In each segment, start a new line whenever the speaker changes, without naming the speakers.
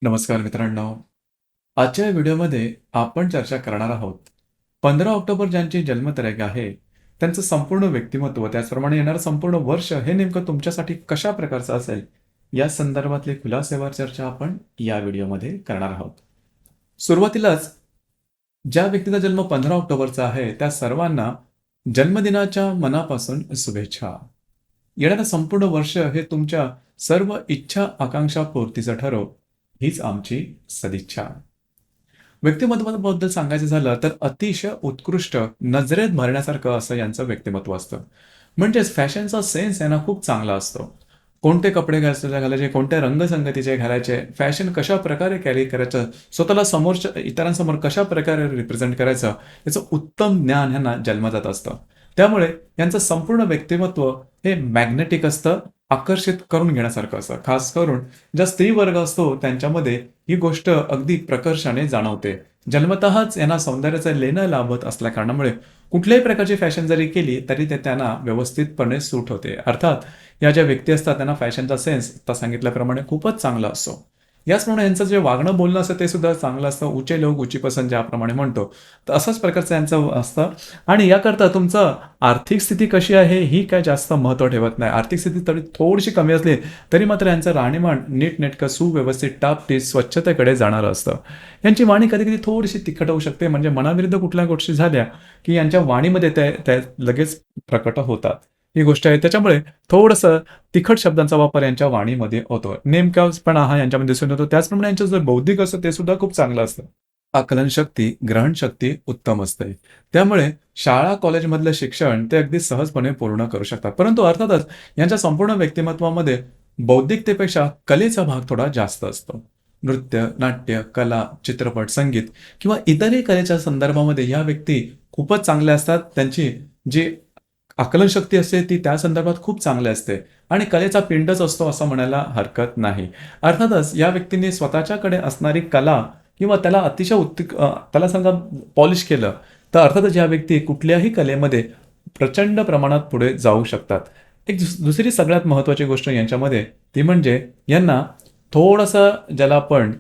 नमस्कार मित्रांनो. आजच्या व्हिडिओमध्ये आपण चर्चा करणार आहोत 15 ऑक्टोबर ज्यांची जन्मतारीख आहे त्यांचं संपूर्ण व्यक्तिमत्व त्याचप्रमाणे येणारं संपूर्ण वर्ष हे नेमकं तुमच्यासाठी कशा प्रकारचं असेल या संदर्भातली खुलासेवर चर्चा आपण या व्हिडिओमध्ये करणार आहोत. सुरुवातीलाच ज्या व्यक्तीचा जन्म 15 ऑक्टोबरचा आहे त्या सर्वांना जन्मदिनाच्या मनापासून शुभेच्छा. येणारं संपूर्ण वर्ष हे तुमच्या सर्व इच्छा आकांक्षा पूर्तीचं ठरो हीच आमची सदिच्छा. व्यक्तिमत्वाबद्दल सांगायचं झालं तर अतिशय उत्कृष्ट नजरेत भरण्यासारखं असं यांचं व्यक्तिमत्व असतं. म्हणजेच फॅशनचा सेन्स यांना खूप चांगला असतो. कोणते कपडे घालायचे, कोणत्या रंगसंगतीचे घालायचे, फॅशन कशा प्रकारे कॅरी करायचं, स्वतःला समोरच्या इतरांसमोर कशा प्रकारे रिप्रेझेंट करायचं याचं उत्तम ज्ञान ह्यांना जन्मजात असतं. त्यामुळे यांचं संपूर्ण व्यक्तिमत्व हे मॅग्नेटिक असतं, आकर्षित करून घेण्यासारखं असतं. खास करून ज्या स्त्री वर्ग असतो त्यांच्यामध्ये ही गोष्ट अगदी प्रकर्षाने जाणवते. जन्मतःच यांना सौंदर्याचं लेणं लाभत असल्या कारणामुळे कुठल्याही प्रकारची फॅशन जरी केली तरी ते त्यांना व्यवस्थितपणे सूट होते. अर्थात या ज्या व्यक्ती असतात त्यांना फॅशनचा सेन्स आता सांगितल्याप्रमाणे खूपच चांगला असतो. याचप्रमाणे यांचं जे वागणं बोलणं असतं ते सुद्धा चांगलं असतं. उचे लोक उची पसंत ज्याप्रमाणे म्हणतो तर असाच प्रकारचं यांचं असतं. आणि याकरता तुमचं आर्थिक स्थिती कशी आहे ही काय जास्त महत्त्व ठेवत नाही. आर्थिक स्थिती तरी थोडीशी कमी असली तरी मात्र यांचं राहणीमान नीटनेटकं सुव्यवस्थित टापटीप स्वच्छतेकडे जाणारं असतं. यांची वाणी कधी कधी थोडीशी तिखट होऊ शकते. म्हणजे मनाविरुद्ध कुठल्या गोष्टी झाल्या की यांच्या वाणीमध्ये त्या लगेच प्रकट होतात. ही गोष्ट आहे. त्याच्यामुळे थोडंसं तिखट शब्दांचा वापर यांच्या वाणीमध्ये होतो. नेमकापणा हा यांच्यामध्ये दिसून येतो. त्याचप्रमाणे यांचं जे बौद्धिक असतं ते सुद्धा खूप चांगलं असतं. आकलनशक्ती, ग्रहणशक्ती उत्तम असते. त्यामुळे शाळा कॉलेजमधलं शिक्षण ते अगदी सहजपणे पूर्ण करू शकतात. परंतु अर्थातच यांच्या संपूर्ण व्यक्तिमत्वामध्ये बौद्धिकतेपेक्षा कलेचा भाग थोडा जास्त असतो. नृत्य, नाट्य, कला, चित्रपट, संगीत किंवा इतरही कलेच्या संदर्भामध्ये या व्यक्ती खूपच चांगल्या असतात. त्यांची जी आकलनशक्ती असते ती त्या संदर्भात खूप चांगली असते आणि कलेचा पिंडच असतो असं म्हणायला हरकत नाही. अर्थातच या व्यक्तीने स्वतःच्याकडे असणारी कला किंवा त्याला अतिशय त्याला समजा पॉलिश केलं तर अर्थातच या व्यक्ती कुठल्याही कलेमध्ये प्रचंड प्रमाणात पुढे जाऊ शकतात. एक दुसरी सगळ्यात महत्त्वाची गोष्ट यांच्यामध्ये ती म्हणजे यांना थोडंसं ज्याला आपण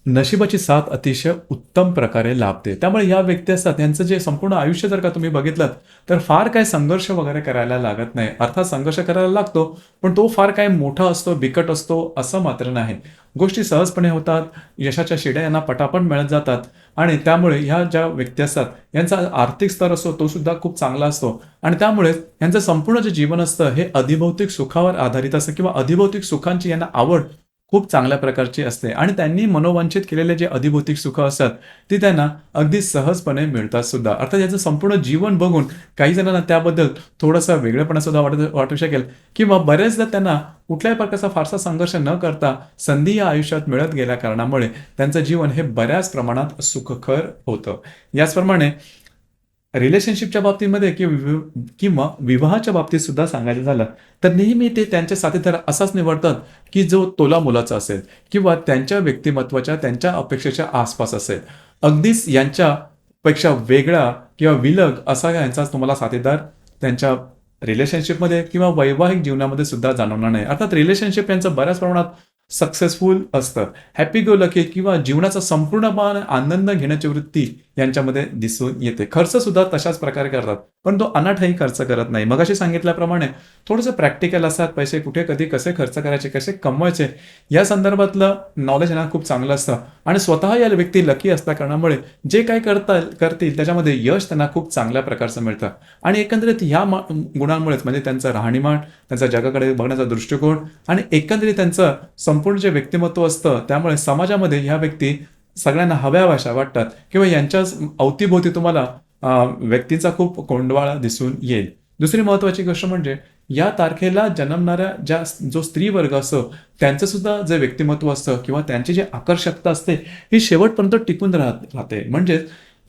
नशिबाची साथ अतिशय उत्तम प्रकारे लाभते. त्यामुळे या व्यक्ती असतात यांचं जे संपूर्ण आयुष्य जर का तुम्ही बघितलं तर फार काय संघर्ष वगैरे करायला लागत नाही. अर्थात संघर्ष करायला लागतो पण तो फार काय मोठा असतो, बिकट असतो असं मात्र नाही. गोष्टी सहजपणे होतात, यशाच्या शिड्या यांना पटापट मिळत जातात आणि त्यामुळे ह्या ज्या व्यक्ती असतात यांचा आर्थिक स्तर असतो तो सुद्धा खूप चांगला असतो आणि त्यामुळे यांचं संपूर्ण जे जीवन असतं हे अधिभौतिक सुखावर आधारित असतं किंवा अधिभौतिक सुखांची यांना आवड खूप चांगल्या प्रकारची असते आणि त्यांनी मनोवांछित केलेले जे अधिभौतिक सुख असतात ती त्यांना अगदी सहजपणे मिळतात सुद्धा. अर्थात याचं संपूर्ण जीवन बघून काही जणांना त्याबद्दल थोडासा वेगळेपणा सुद्धा वाटू शकेल किंवा बरेचदा त्यांना कुठल्याही प्रकारचा फारसा संघर्ष न करता संधी या आयुष्यात मिळत गेल्या कारणामुळे त्यांचं जीवन हे बऱ्याच प्रमाणात सुखकर होतं. याचप्रमाणे रिलेशनशिपच्या बाबतीमध्ये किंवा विवाहाच्या बाबतीत सुद्धा सांगायचं झालं तर नेहमी ते त्यांच्या साथीदार असाच निवडतात की जो तोला मोलाचा असेल किंवा त्यांच्या व्यक्तिमत्वाच्या त्यांच्या अपेक्षेच्या आसपास असेल. अगदीच यांच्यापेक्षा वेगळा किंवा विलग असा यांचा तुम्हाला साथीदार त्यांच्या रिलेशनशिपमध्ये किंवा वैवाहिक जीवनामध्ये सुद्धा जाणवणार नाही. अर्थात रिलेशनशिप यांचं बऱ्याच प्रमाणात सक्सेसफुल असतं. हॅपी गो लकी किंवा जीवनाचा संपूर्णपणे आनंद घेण्याची वृत्ती यांच्यामध्ये दिसून येते. खर्च सुद्धा तशाच प्रकारे करतात पण तो अनाठाई खर्च करत नाही. मगाशी सांगितल्याप्रमाणे थोडंसं प्रॅक्टिकल असतात. पैसे कुठे कधी कसे खर्च करायचे, कसे कमवायचे या संदर्भातलं नॉलेज यांना खूप चांगलं असतं आणि स्वतः या व्यक्ती लकी असल्या कारणामुळे जे काय करतील त्याच्यामध्ये यश त्यांना खूप चांगल्या प्रकारचं मिळतं आणि एकंदरीत ह्या गुणांमुळेच म्हणजे त्यांचं राहणीमान, त्यांचा जगाकडे बघण्याचा दृष्टिकोन आणि एकंदरीत त्यांचं संपूर्ण जे व्यक्तिमत्व असतं त्यामुळे समाजामध्ये ह्या व्यक्ती सगळ्यांना हव्याशा वाटतात किंवा यांच्याच अवतीभोवती तुम्हाला व्यक्तींचा खूप कोंडवाळा दिसून येईल. दुसरी महत्वाची गोष्ट म्हणजे या तारखेला जन्मणाऱ्या जो स्त्री वर्ग असतो त्यांचं सुद्धा जे व्यक्तिमत्व असतं किंवा त्यांची जी आकर्षकता असते ही शेवटपर्यंत टिकून राहते. म्हणजे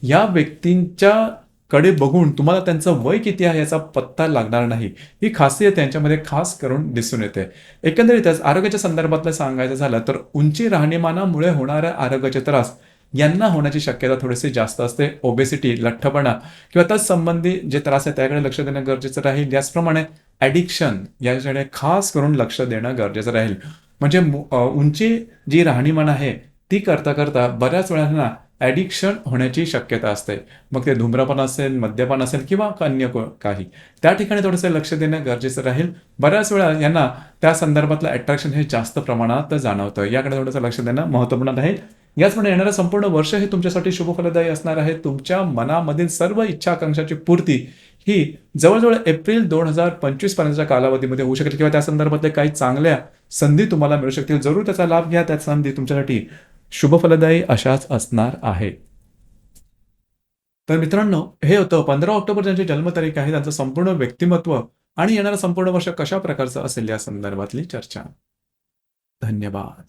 या व्यक्तींच्या कडे बघून तुम्हाला त्यांचं वय किती आहे याचा पत्ता लागणार नाही. ही खासियत त्यांच्यामध्ये खास करून दिसून येते. एकंदरीतच आरोग्याच्या संदर्भातलं सांगायचं झालं तर उंची राहणीमानामुळे होणाऱ्या आरोग्याचे त्रास यांना होण्याची शक्यता थोडीशी जास्त असते. ओबेसिटी, लठ्ठपणा किंवा तत्संबंधी जे त्रास आहे त्याकडे लक्ष देणं गरजेचं राहील. याचप्रमाणे ॲडिक्शन याच्याकडे खास करून लक्ष देणं गरजेचं राहील. म्हणजे उंची जी राहणीमान आहे ती करता करता बऱ्याच वेळांना ॲडिक्शन होण्याची शक्यता असते. मग ते धूम्रपान असेल, मद्यपान असेल किंवा अन्य काही. त्या ठिकाणी थोडंसं लक्ष देणं गरजेचं राहील. बऱ्याच वेळा यांना त्या संदर्भातलं अट्रॅक्शन हे जास्त प्रमाणात जाणवतं. याकडे थोडंसं लक्ष देणं महत्त्वपूर्ण राहील. याचप्रमाणे येणारं संपूर्ण वर्ष हे तुमच्यासाठी शुभफलदायी असणार आहे. तुमच्या मनामधील सर्व इच्छा आकांक्षाची पूर्ती ही जवळ-जवळ एप्रिल 2025 पर्यंतच्या कालावधीमध्ये होऊ शकेल किंवा त्या संदर्भातल्या काही चांगल्या संधी तुम्हाला मिळू शकतील. जरूर त्याचा लाभ घ्या. त्या संधी तुमच्यासाठी शुभफलदायी अशाच असणार आहे. तर मित्रांनो, हे होतं 15 ऑक्टोबर ज्यांची जन्मतारीख आहे त्यांचं संपूर्ण व्यक्तिमत्व आणि येणारं संपूर्ण वर्ष कशा प्रकारचं असेल या संदर्भातली चर्चा. धन्यवाद.